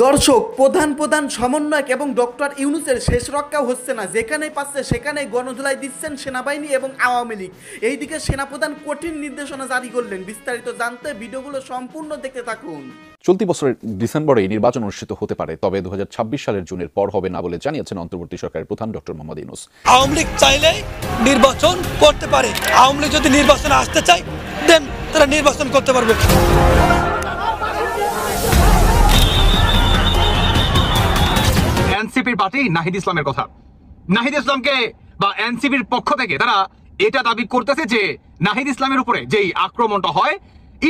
দর্শক, প্রধান প্রধান সমন্বয়ক এবং ডক্টর ইউনূসের শেষ রক্ষাও হচ্ছে না। যেখানেই পাচ্ছে সেখানেই গণধোলাই দিচ্ছেন সেনাবাহিনী এবং আওয়ামী লীগ। এইদিকে সেনাপ্রধান কঠিন নির্দেশনা জারি করলেন। বিস্তারিত জানতে ভিডিওগুলো সম্পূর্ণ দেখতে থাকুন। চলতি বছরের ডিসেম্বরে নির্বাচন অনুষ্ঠিত হতে পারে, তবে 2026 সালের জুনের পর হবে না বলে জানিয়েছেন অন্তর্বর্তী সরকারের প্রধান ডক্টর মোহাম্মদ ইউনূস। আওয়ামী লীগ চাইলে নির্বাচন করতে পারে। আওয়ামী লীগ যদি নির্বাচনে আসতে চায় দেন তারা নির্বাচন করতে পারবে। এনসিপির পার্টি নাহিদ ইসলামের কথা, নাহিদ ইসলামকে বা এনসিপির পক্ষ থেকে তারা এটা দাবি করতেছে যে নাহিদ ইসলামের উপরে যেই আক্রমণটা হয়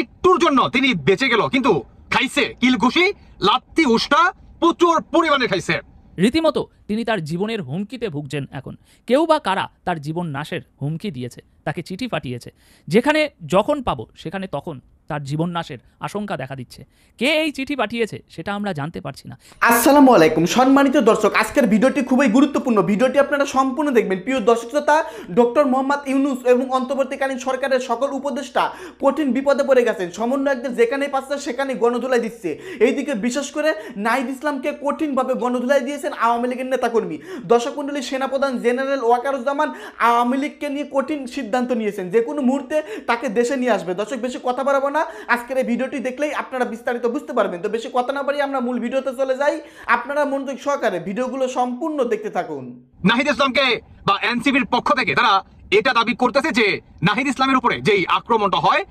একটুর জন্য তিনি বেঁচে গেল, কিন্তু খাইছে কিলঘুষি, লাত্তি, উষ্টা প্রচুর পরিমাণে খাইছে। রীতিমতো তিনি তার জীবনের হুমকিতে ভুগছেন। এখন কেউ বা কারা তার জীবন নাশের হুমকি দিয়েছে, তাকে চিঠি পাঠিয়েছে, যেখানে যখন পাবো সেখানে তখন তার জীবন নাশের আশঙ্কা দেখা দিচ্ছে। কে এই চিঠি পাঠিয়েছে সেটা আমরা জানতে পারছি না। আসসালামু আলাইকুম সম্মানিত দর্শক, আজকের ভিডিওটি খুবই গুরুত্বপূর্ণ। ভিডিওটি আপনারা সম্পূর্ণ দেখবেন। প্রিয় দর্শক শ্রোতা, ডক্টর মোহাম্মদ ইউনূস এবং অন্তর্বর্তীকালীন সরকারের সকল উপদেষ্টা কঠিন বিপদে পড়ে গেছেন। সমন্বয়কদের যেখানেই পাচ্ছে সেখানেই গণধোলাই দিচ্ছে। এইদিকে বিশেষ করে নাহিদ ইসলামকে কঠিনভাবে গণধোলাই দিয়েছেন আওয়ামী লীগের নেতাকর্মী। দর্শক মণ্ডলী, সেনাপ্রধান জেনারেল ওয়াকারুজ্জামান আওয়ামী লীগকে নিয়ে কঠিন সিদ্ধান্ত নিয়েছেন, যে কোনো মুহূর্তে তাকে দেশে নিয়ে আসবে। দর্শক, বেশি কথা বাড়াবো না, আজকের এই ভিডিওটি দেখলেই আপনারা বিস্তারিত বুঝতে পারবেন। তো বেশি কথা না বাড়িয়ে আমরা মূল ভিডিওতে চলে যাই। আপনারা মনোযোগ সহকারে ভিডিওগুলো সম্পূর্ণ দেখতে থাকুন। নাহিদ ইসলামকে বা এনসিপির পক্ষ থেকে তারা এটা দাবি করতেছে যে নাহিদ ইসলামের উপরে যেই আক্রমণটা হয়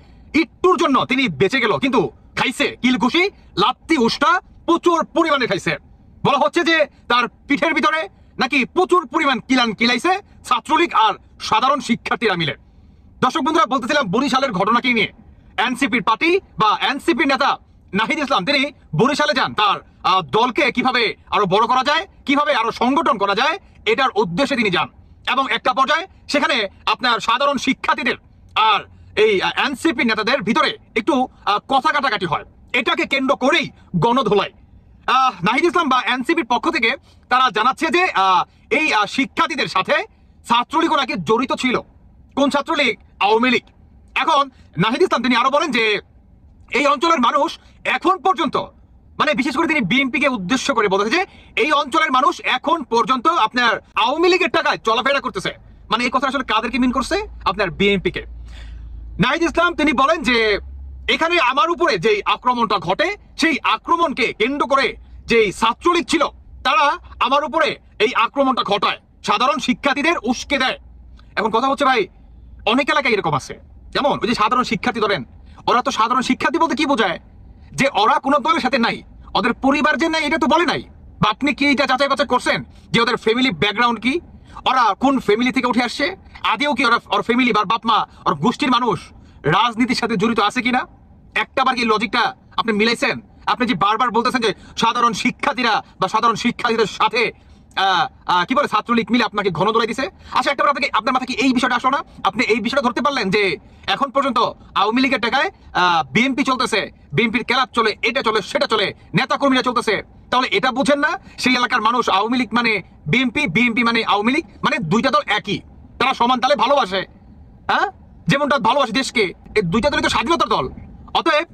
একটুর জন্য তিনি বেঁচে গেল, কিন্তু খাইছে কিলঘুষি, লাত্তি, উষ্টা প্রচুর পরিমাণে খাইছে। বলা হচ্ছে যে তার পিঠের ভিতরে নাকি প্রচুর পরিমাণ কিলাইছে ছাত্রলীগ আর সাধারণ শিক্ষার্থীরা মিলে। দর্শক বন্ধুরা, বলতেছিলাম বরিশালের ঘটনাকে নিয়ে। এনসিপির পার্টি বা এনসিপির নেতা নাহিদ ইসলাম তিনি বরিশালে যান তার দলকে কিভাবে আরো বড় করা যায়, কিভাবে আরো সংগঠন করা যায়, এটার উদ্দেশ্যে তিনি যান। এবং একটা পর্যায়ে সেখানে আপনার সাধারণ শিক্ষার্থীদের আর এই এনসিপি নেতাদের ভিতরে একটু কথা কাটাকাটি হয়। এটাকে কেন্দ্র করেই গণধোলাই। নাহিদ ইসলাম বা এনসিপির পক্ষ থেকে তারা জানাচ্ছে যে এই শিক্ষার্থীদের সাথে ছাত্রলীগও নাকি জড়িত ছিল। কোন ছাত্রলীগ? আওয়ামী লীগ। এখন নাহিদ ইসলাম তিনি আরো বলেন যে এই অঞ্চলের মানুষ এখন পর্যন্ত, মানে বিশেষ করে তিনি বিএনপিকে উদ্দেশ্য করে বলেছে যে এই অঞ্চলের মানুষ এখন পর্যন্ত আপনার আওয়ামী লীগের টাকায় চলাফেরা করতেছে। মানে এই কথা আসলে কাদেরকে মিন করছে? আপনার বিএনপিকে। নাহিদ ইসলাম তিনি বলেন যে এখানে আমার উপরে যেই আক্রমণটা ঘটে সেই আক্রমণকে কেন্দ্র করে যেই ছাত্রলীগ ছিল তারা আমার উপরে এই আক্রমণটা ঘটায়, সাধারণ শিক্ষার্থীদের উস্কে দেয়। এখন কথা হচ্ছে ভাই, অনেক এলাকায় এরকম আছে, যেমন ওই যে সাধারণ শিক্ষার্থী ধরেন, ওরা তো সাধারণ শিক্ষার্থী বলতে কি বোঝায়? যে ওরা কোনো দলের সাথে নাই, ওদের পরিবার যে নাই এটা তো বলে নাই। বা আপনি কি এটা যাচাই বাছাই করছেন যে ওদের ফ্যামিলি ব্যাকগ্রাউন্ড কি, ওরা কোন ফ্যামিলি থেকে উঠে আসছে, আদেও কি ওরা ওর ফ্যামিলি বা বাপ মা ওর গোষ্ঠীর মানুষ রাজনীতির সাথে জড়িত আছে কিনা? একটাবার কি লজিকটা আপনি মিলাইছেন? আপনি যে বারবার বলতেছেন যে সাধারণ শিক্ষার্থীরা বা সাধারণ শিক্ষার্থীদের সাথে কি বলে ছাত্রলীগ মিলে আপনাকে গণধোলাই দিছে। আচ্ছা, একটা আপনাকে আপনার মাথায় কি এই বিষয়টা আসলো না? আপনি এই বিষয়টা ধরতে পারলেন যে এখন পর্যন্ত আওয়ামী লীগের টাকায় বিএনপি চলতেছে, বিএনপির ক্লাব চলে, এটা চলে, সেটা চলে, নেতা কর্মীরা চলতেছে। তাহলে এটা বুঝেন না সেই এলাকার মানুষ আওয়ামী লীগ মানে বিএনপি, বিএনপি মানে আওয়ামী লীগ, মানে দুইটা দল একই, তারা সমান তালে ভালোবাসে। হ্যাঁ, যেমনটা ভালোবাসে দেশকে, এই দুইটা দলই তো স্বাধীনতার দল। অতএব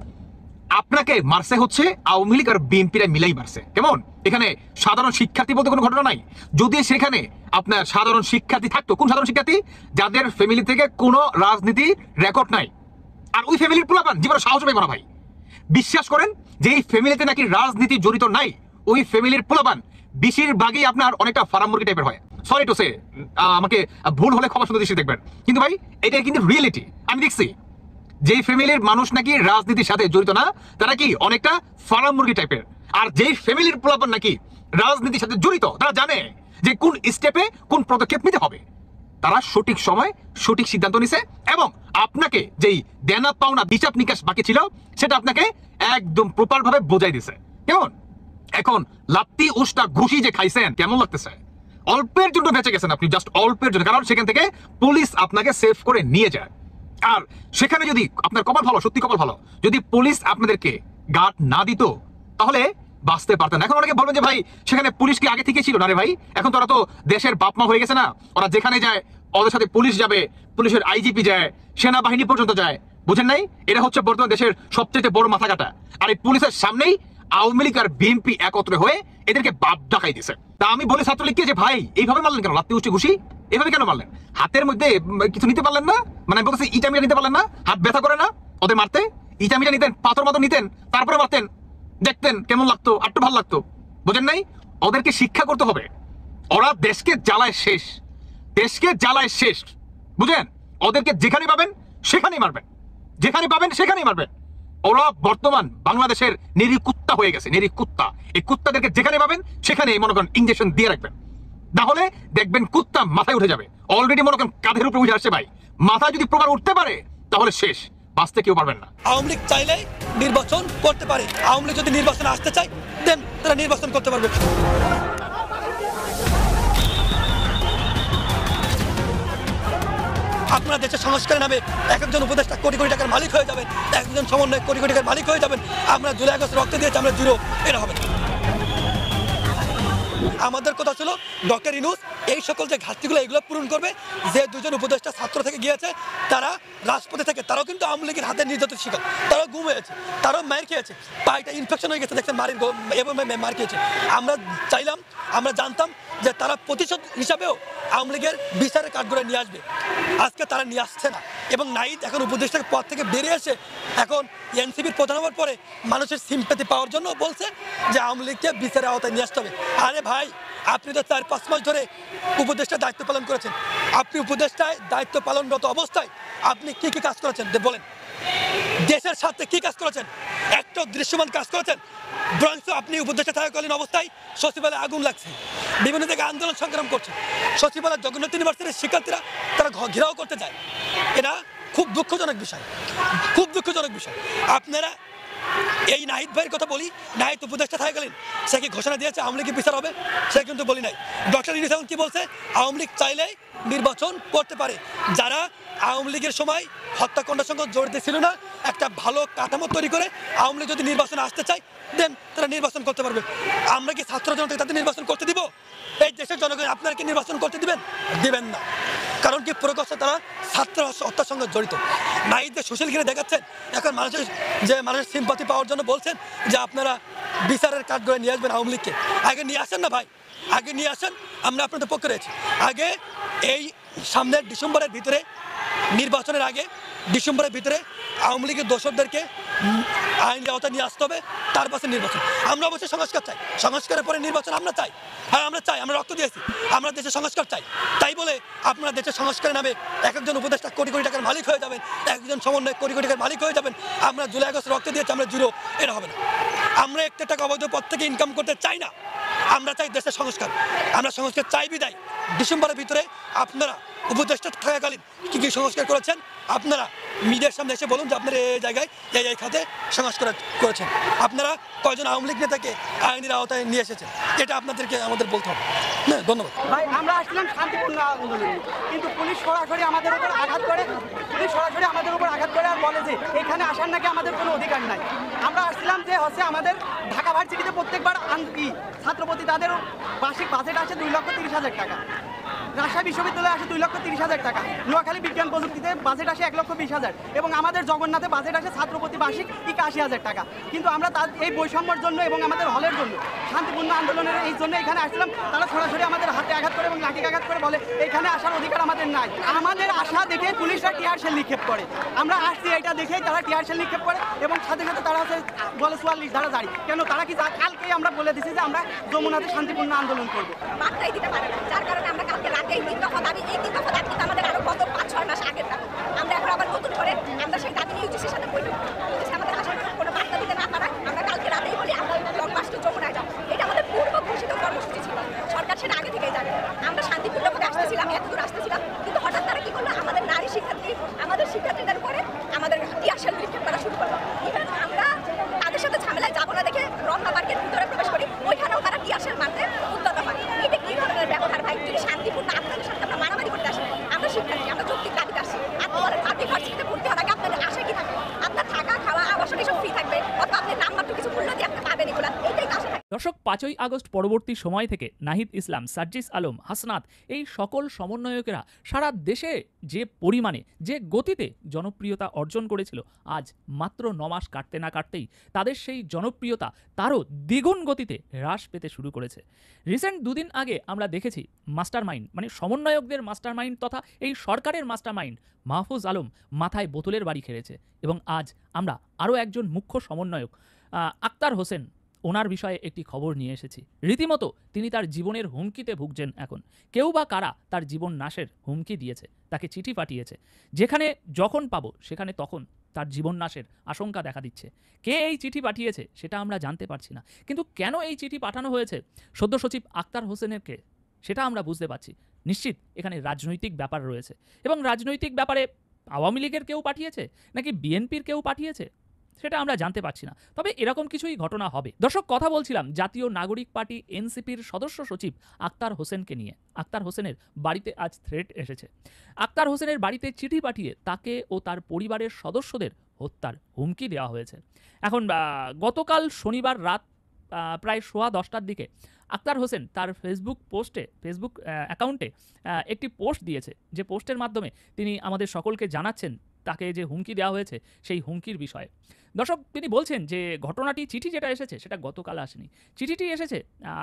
আপনাকে মারছে হচ্ছে আওয়ামী লীগ আর বিএনপিরা মিলাই মারছে। কেমন? এখানে সাধারণ শিক্ষার্থী বলতে কোনো ঘটনা নাই। যদি সেখানে আপনার সাধারণ শিক্ষার্থী থাকতো, কোন সাধারণ শিক্ষার্থী? যাদের ফ্যামিলি থেকে কোনো রাজনীতি রেকর্ড নাই, আর ওই ফ্যামিলির পোলাপান জীবনে সাহস পাইব না ভাই। বিশ্বাস করেন যে এই ফ্যামিলিতে নাকি রাজনীতি জড়িত নাই, ওই ফ্যামিলির পোলাপান বেশিরভাগই আপনার অনেকটা ফার্ম মুরগি টাইপের হয়। সরি টু সে, আমাকে ভুল হলে ক্ষমা সুন্দর দৃষ্টি দেখবেন, কিন্তু ভাই এটা কিন্তু রিয়েলিটি। আমি দেখছি যেই ফ্যামিলির মানুষ নাকি রাজনীতির সাথে জড়িত না, তারা কি অনেকটা ফার্ম মুরগি টাইপের। আর যেই ফ্যামিলির পোলাপান নাকি রাজনীতির সাথে জড়িত, তারা জানে যে কোন স্টেপে কোন পদক্ষেপ নিতে হবে। তারা সঠিক সময় সঠিক সিদ্ধান্ত নিছে এবং আপনাকে যেই দেনা পাওনা বিচার নিকাশ বাকি ছিল সেটা আপনাকে একদম প্রপার ভাবে বোঝাই দিছে। কেমন? এখন লাত্তি, উষ্টা, ঘুষি যে খাইছেন কেমন লাগতেছে? অল্পের জন্য বেঁচে গেছেন আপনি, জাস্ট অল্পের জন্য, কারণ সেখান থেকে পুলিশ আপনাকে সেভ করে নিয়ে যায়। আর সেখানে যদি আপনার কপাল ভালো, সত্যি কপাল ভালো, যদি পুলিশ আপনাদেরকে গার্ড না দিত তাহলে বাঁচতে পারতেন। এখন অনেকে বলবেন যে ভাই সেখানে পুলিশ কি আগে থেকে ছিল? না রে ভাই, এখন তো ওরা তো দেশের বাপমা হয়ে গেছে না। ওরা যেখানে যায় ওদের সাথে পুলিশ যাবে, পুলিশের আইজিপি যায়, সেনাবাহিনী পর্যন্ত যায়। বুঝেন নাই? এটা হচ্ছে বর্তমান দেশের সবচেয়ে বড় মাথা কাটা। আর এই পুলিশের সামনেই আওয়ামী লীগ আর বিএনপি একত্রে হয়ে এদেরকে বাপ ডাকাই দিছে। তা আমি বলি ছাত্রলীগকে যে ভাই এইভাবে মারলেন কেন, লাত্তি উঠছে ঘুষি এভাবে কেন মারলেন? হাতের মধ্যে কিছু নিতে পারলেন না? মানে আমি বলছি ইটা মিটা নিতে পারলেন না? হাত ব্যথা করে না ওদের মারতে? ইটা মিটা নিতেন, পাথর মতো নিতেন, তারপরে মারতেন, দেখতেন কেমন লাগতো, একটু ভালো লাগতো। বুঝেন নাই? ওদেরকে শিক্ষা করতে হবে। ওরা দেশকে জ্বালায় শেষ, দেশকে জ্বালায় শেষ। বুঝেন? ওদেরকে যেখানে পাবেন সেখানেই মারবেন, যেখানে পাবেন সেখানেই মারবেন। ওরা বর্তমান বাংলাদেশের নিরীহ কুত্তা হয়ে গেছে, নিরীহ কুত্তা। এই কুত্তাদেরকে যেখানে পাবেন সেখানে মনে করেন ইঞ্জেকশন দিয়ে রাখবেন, না হলে দেখবেন কুত্তা মাথায় উঠে যাবে। অলরেডি মনে করেন কাঁধের উপরে উঠে আসছে ভাই, মাথায় যদি প্রকার উঠতে পারে তাহলে শেষ, বাঁচতে কেউ পারবেন না। আওয়ামী লীগ চাইলেই নির্বাচন করতে পারে। আওয়ামী লীগ যদি নির্বাচনে আসতে চায় দেন তারা নির্বাচন করতে পারবে। আপনারা দেশের সংস্কারের নামে এক একজন উপদেষ্টা কোটি কোটি টাকার মালিক হয়ে যাবেন, একজন সমন্বয় কোটি কোটি টাকার মালিক হয়ে যাবেন। আমরা জুলাই আগস্ট রক্ত দিয়েছি, আমরা জিরো, এটা হবে না। আমাদের কথা ছিল ডক্টর ইউনূস এই সকল যে ঘাটতিগুলো এগুলো পূরণ করবে। যে দুজন উপদেষ্টা ছাত্র থেকে গিয়েছে তারা রাজপথে থেকে, তারাও কিন্তু আওয়ামী লীগের হাতে নির্যাতন শিকার, তারাও গুম হয়েছে, তারাও মার খেয়েছে, পায়েটা ইনফেকশন হয়ে গেছে, দেখছেন মার খেয়েছে। আমরা চাইলাম, আমরা জানতাম যে তারা প্রতিশোধ হিসাবেও আওয়ামী লীগের বিচারের কাঠগড়ায় নিয়ে আসবে। আজকে তারা নিয়ে আসছে না, এবং নাহিদ এখন উপদেষ্টার পদ থেকে বেরিয়ে এসে এখন এনসিপির প্রধান হওয়ার পরে মানুষের সিম্প্যাথি পাওয়ার জন্য বলছে যে আওয়ামী লীগকে বিচারের আওতায় নিয়ে আসতে হবে। আরে ভাই, আপনি তো 4-5 মাস ধরে উপদেষ্টার দায়িত্ব পালন করেছেন। আপনি উপদেষ্টায় দায়িত্ব পালনরত অবস্থায় আপনি কি কি কাজ করেছেন বলেন? দেশের সাথে কি কাজ করেছেন? একটা দৃশ্যমান কাজ করেছেন? বরঞ্চ আপনি উপদেষ্টা থাকাকালীন অবস্থায় সচিবালয়ে আগুন লাগছে, বিভিন্ন জায়গায় আন্দোলন সংগ্রাম করছে, সচিবালয় জগন্নাথ ইউনিভার্সিটির শিক্ষার্থীরা তারা ঘেরাও করতে যায়। এটা খুব দুঃখজনক বিষয়, খুব দুঃখজনক বিষয়। আপনারা এই নাহিদ ভাইয়ের কথা বলি, নাহিদ উপদেষ্টা থাকাকালীন সে কি ঘোষণা দিয়েছে আওয়ামী লীগের বিচার হবে? সে কিন্তু বলি নাই। ডক্টর ইউনূস এখন কি বলছে? আওয়ামী লীগ চাইলেই নির্বাচন করতে পারে। যারা আওয়ামী লীগের সময় হত্যাকাণ্ডের সঙ্গে জড়িত ছিল না, একটা ভালো কাঠামো তৈরি করে আওয়ামী লীগ যদি নির্বাচনে আসতে চায় দেন তারা নির্বাচন করতে পারবে। আমরা কি ছাত্র জনতাকে তাদের নির্বাচন করতে দিব? এই দেশের জনগণ আপনারা কি নির্বাচন করতে দিবেন? দিবেন না। কারণ কি প্রকাশ্যে তারা ছাত্র হত্যার সঙ্গে জড়িত। নাহিদ যে সোশ্যাল ঘিরে দেখাচ্ছেন, এখন মানুষের সিম্পাথি পাওয়ার জন্য বলছেন যে আপনারা বিচারের কাঠগড়ায় নিয়ে আসবেন আওয়ামী লীগকে। আগে নিয়ে আসেন না ভাই, আগে নিয়ে আসেন, আমরা আপনাদের পক্ষে রয়েছি। আগে এই সামনের ডিসেম্বরের ভিতরে, নির্বাচনের আগে ডিসেম্বরের ভিতরে আওয়ামী লীগের দোষরদেরকে আইনের আওতায় নিয়ে আসতে হবে, তার পাশে নির্বাচন। আমরা অবশ্যই সংস্কার চাই, সংস্কারের পরে নির্বাচন আমরা চাই। হ্যাঁ আমরা চাই, আমরা রক্ত দিয়েছি, আমরা দেশের সংস্কার চাই। তাই বলে আপনারা দেশের সংস্কারের নামে এক একজন উপদেষ্টা কোটি কোটি টাকার মালিক হয়ে যাবেন, একজন সমন্বয় কোটি কোটি টাকার মালিক হয়ে যাবেন। আমরা জুলাই আগস্ট রক্ত দিয়েছি, আমরা জিরো, এটা হবে না। আমরা একটা টাকা অবৈধ পথ থেকে ইনকাম করতে চাই না, আমরা চাই দেশের সংস্কার। আমরা সংস্কার চাই বিদায় ডিসেম্বরের ভিতরে আপনারা উপদেষ্টা থাকাকালীন কী কী সংস্কার করেছেন আপনারা মিডিয়ার সামনে এসে বলুন যে আপনারা এই জায়গায় এই খাতে সংস্কার করেছেন, আপনারা কয়জন আওয়ামী লীগ নেতাকে আইনের আওতায় নিয়ে এসেছেন, এটা আপনাদেরকে আমাদের বলতে হবে। হ্যাঁ, ধন্যবাদ ভাই। আমরা আসছিলাম শান্তিপূর্ণ আন্দোলনে, কিন্তু পুলিশ সরাসরি আমাদের উপর আঘাত করে, আর বলে যে এখানে আসার নাকি আমাদের কোনো অধিকার নাই। আমরা আসছিলাম যে হচ্ছে আমাদের ঢাকা ভার্সিটিতে প্রত্যেকবার ছাত্রপতি তাদের বার্ষিক বাজেট আসে 2,30,000 টাকা, রাজশাহী বিশ্ববিদ্যালয়ে আসে 2,30,000 টাকা, নোয়াখালী বিজ্ঞান প্রযুক্তিতে বাজেট আসে 1,20,000, এবং আমাদের জগন্নাথে বাজেট আসে ছাত্রপতি বার্ষিক 81,000 টাকা। কিন্তু আমরা এই বৈষম্যের জন্য এবং আমাদের হলের জন্য শান্তিপূর্ণ আন্দোলনের এই জন্য এখানে আসছিলাম। তারা সরাসরি আমাদের হাতে আঘাত করে এবং লাঠি আঘাত করে বলে এখানে আসার অধিকার আমাদের নাই। আমাদের আশা দেখে পুলিশরা টিয়ার শেল নিক্ষেপ করে, আমরা আসছি এটা দেখেই তারা টিয়ার শেল নিক্ষেপ করে, এবং সাথে সাথে তারা হচ্ছে বলে 44 ধারা জারি। কেন তারা কি কালকেই আমরা বলে দিচ্ছি যে আমরা যমুনাতে শান্তিপূর্ণ আন্দোলন করবো, মাত্রাই দিতে পারে না, যার কারণে আমরা কালকে রাতে এই 3 দফা দাবি, এই 3 দফা দাবি কিন্তু আমাদের আরো গত 5-6 মাস আগের দাবি। আমরা এখন আবার নতুন করে আমরা সেই দাবি নিয়ে ইউজিসির সাথে বৈঠক, আমাদের আসার কোনো বার্তা দিতে না পারায় আমরা কালকে রাতেই বলি আমরা লং মার্চ টু যমুনায় যাব। এটা আমাদের পূর্ব ঘোষিত কর্মসূচি ছিল, সরকার সেটা আগে থেকেই জানে। আমরা শান্তিপূর্ণভাবে আসতেছিলাম, এতদূর আসতেছিলাম, কিন্তু হঠাৎ তারা কি করলো, আমাদের নারী শিক্ষার্থী, আমাদের শিক্ষার্থীদের উপরে আমাদের টিয়ার শেল নিক্ষেপ করা শুরু করলো। ইভেন আমরা তাদের সাথে ঝামেলায় যাবো না দেখে রমনা পার্কের ভিতরে প্রবেশ করি, ওইখানেও তারা টিয়ার শেল মারতে উদ্যত হয়। এটা কি ধরনের ব্যবহার ভাই? যদি শান্তিপূর্ণ আপনাদের সাথে আমরা মারামারি করতে আসি, 5ই আগস্ট পরবর্তী সময় থেকে নাহিদ ইসলাম, সার্জিস আলম, হাসনাত এই সকল সমন্বয়কেরা সারা দেশে যে পরিমাণে, যে গতিতে জনপ্রিয়তা অর্জন করেছিল, আজ মাত্র 9 মাস কাটতে না কাটতেই তাদের সেই জনপ্রিয়তা তারও দ্বিগুণ গতিতে হ্রাস পেতে শুরু করেছে। রিসেন্ট 2 দিন আগে আমরা দেখেছি মাস্টারমাইন্ড, মানে সমন্বয়কদের মাস্টারমাইন্ড তথা এই সরকারের মাস্টারমাইন্ড মাহফুজ আলম মাথায় বোতলের বাড়ি খেলেছে। এবং আজ আমরা আরও একজন মুখ্য সমন্বয়ক আক্তার হোসেন, ওনার বিষয়ে একটি খবর নিয়ে এসেছি। রীতিমতো তিনি তার জীবনের হুমকিতে ভুগছেন এখন। কেউ বা কারা তার জীবন নাশের হুমকি দিয়েছে, তাকে চিঠি পাঠিয়েছে, যেখানে যখন পাবো সেখানে তখন তার জীবন নাশের আশঙ্কা দেখা দিচ্ছে। কে এই চিঠি পাঠিয়েছে সেটা আমরা জানতে পারছি না, কিন্তু কেন এই চিঠি পাঠানো হয়েছে সদ্য সচিব আক্তার হোসেনেরকে সেটা আমরা বুঝতে পারছি। নিশ্চিত এখানে রাজনৈতিক ব্যাপার রয়েছে, এবং রাজনৈতিক ব্যাপারে আওয়ামী লীগের কেউ পাঠিয়েছে নাকি বিএনপির কেউ পাঠিয়েছে সেটা আমরা জানতে পারছি না, তবে এরকম কিছুই ঘটনা হবে। দর্শক, কথা বলছিলাম জাতীয় নাগরিক পার্টি এনসিপির সদস্য সচিব আক্তার হোসেনকে নিয়ে। আক্তার হোসেনের বাড়িতে আজ থ্রেট এসেছে। আক্তার হোসেনের বাড়িতে চিঠি পাঠিয়ে তাকে ও তার পরিবারের সদস্যদের হত্যার হুমকি দেওয়া হয়েছে। এখন গতকাল শনিবার রাত প্রায় 10:15টার দিকে আক্তার হোসেন তার ফেসবুক অ্যাকাউন্টে একটি পোস্ট দিয়েছে, যে পোস্টের মাধ্যমে তিনি আমাদের সকলকে জানাচ্ছেন তাকে যে হুমকি দেওয়া হয়েছে সেই হুমকির বিষয়ে। দর্শক, তিনি বলছেন যে ঘটনাটি, চিঠি যেটা এসেছে সেটা গতকাল আসেনি, চিঠিটি এসেছে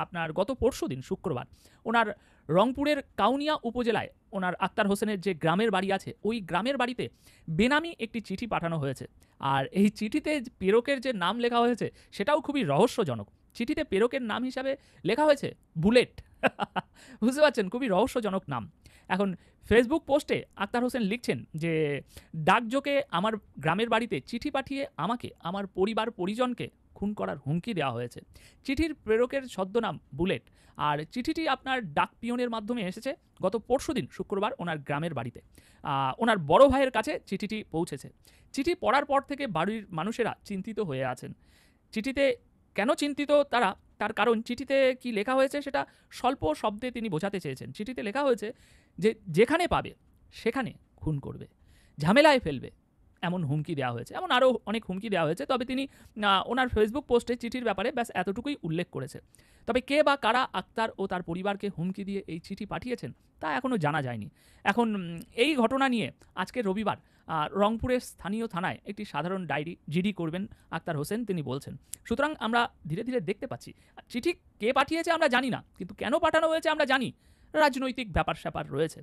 আপনার গত পরশুদিন শুক্রবার। ওনার রংপুরের কাউনিয়া উপজেলায় ওনার আক্তার হোসেনের যে গ্রামের বাড়ি আছে, ওই গ্রামের বাড়িতে বেনামি একটি চিঠি পাঠানো হয়েছে। আর এই চিঠিতে প্রেরকের যে নাম লেখা হয়েছে সেটাও খুবই রহস্যজনক। চিঠিতে প্রেরকের নাম হিসাবে লেখা হয়েছে বুলেট। বুঝতে পারছেন, খুবই রহস্যজনক নাম। এখন ফেসবুক পোস্টে আক্তার হোসেন লিখছেন যে ডাকযোগে আমার গ্রামের বাড়িতে চিঠি পাঠিয়ে আমাকে, আমার পরিবার পরিজনকে খুন করার হুমকি দেওয়া হয়েছে। চিঠির প্রেরকের ছদ্মনাম বুলেট, আর চিঠিটি আপনার ডাক পিয়নের মাধ্যমে এসেছে গত পরশুদিন শুক্রবার ওনার গ্রামের বাড়িতে। ওনার বড় ভাইয়ের কাছে চিঠিটি পৌঁছেছে। চিঠি পড়ার পর থেকে বাড়ির মানুষেরা চিন্তিত হয়ে আছেন। চিঠিতে কেন চিন্তিত তার কারণ চিঠিতে কি লেখা হয়েছে সেটা স্বল্প শব্দে তিনি বোঝাতে চেয়েছেন। চিঠিতে লেখা হয়েছে যে যেখানে পাবে সেখানে খুন করবে, ঝামেলায় ফেলবে, এমন হুমকি দেওয়া হয়েছে। এমন আরও অনেক হুমকি দেওয়া হয়েছে, তবে তিনি ওনার ফেসবুক পোস্টে চিঠির ব্যাপারে ব্যাস এতটুকুই উল্লেখ করেছে। তবে কে বা কারা আক্তার ও তার পরিবারকে হুমকি দিয়ে এই চিঠি পাঠিয়েছেন তা এখনও জানা যায়নি। এখন এই ঘটনা নিয়ে আজকে রবিবার রংপুরের স্থানীয় থানায় একটি সাধারণ ডায়েরি জিডি করবেন আক্তার হোসেন, তিনি বলছেন। সুতরাং আমরা ধীরে ধীরে দেখতে পাচ্ছি চিঠি কে পাঠিয়েছে আমরা জানি না, কিন্তু কেন পাঠানো হয়েছে আমরা জানি। রাজনৈতিক ব্যাপার স্যাপার রয়েছে।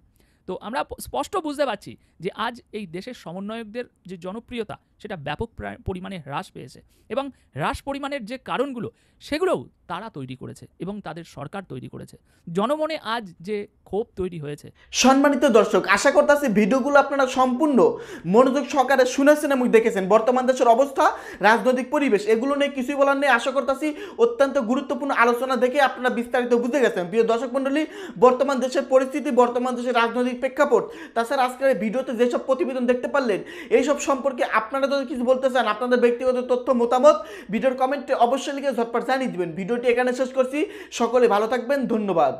তো আমরা স্পষ্ট বুঝতে পারছি যে আজ এই দেশের সমন্বয়কদের যে জনপ্রিয়তা সেটা ব্যাপক পরিমাণে হ্রাস পেয়েছে, এবং হ্রাস পরিমাণের যে কারণগুলো সেগুলোও তারা তৈরি করেছে এবং তাদের সরকার তৈরি করেছে। জনমনে আজ যে ক্ষোভ তৈরি হয়েছে। সম্মানিত দর্শক, আশা করতেছি ভিডিওগুলো আপনারা সম্পূর্ণ মনোযোগ সহকারে শুনেছেন এবং দেখেছেন। বর্তমান দেশের অবস্থা, রাজনৈতিক পরিবেশ, এগুলো নিয়ে কিছুই বলার নেই। আশা করতেছি অত্যন্ত গুরুত্বপূর্ণ আলোচনা দেখে আপনারা বিস্তারিত বুঝে গেছেন। প্রিয় দর্শক মণ্ডলী, বর্তমান দেশের পরিস্থিতি, বর্তমান দেশের রাজনৈতিক প্রেক্ষাপট, তাছাড়া আজকের এই ভিডিওতে যেসব প্রতিবেদন দেখতে পারলেন, এইসব সম্পর্কে আপনারা যদি কিছু বলতে চান, আপনাদের ব্যক্তিগত তথ্য মতামত ভিডিওর কমেন্টে অবশ্যই লিখে ঝটপট জানিয়ে দিবেন। ভিডিওটি এখানে শেষ করছি। সকলে ভালো থাকবেন, ধন্যবাদ।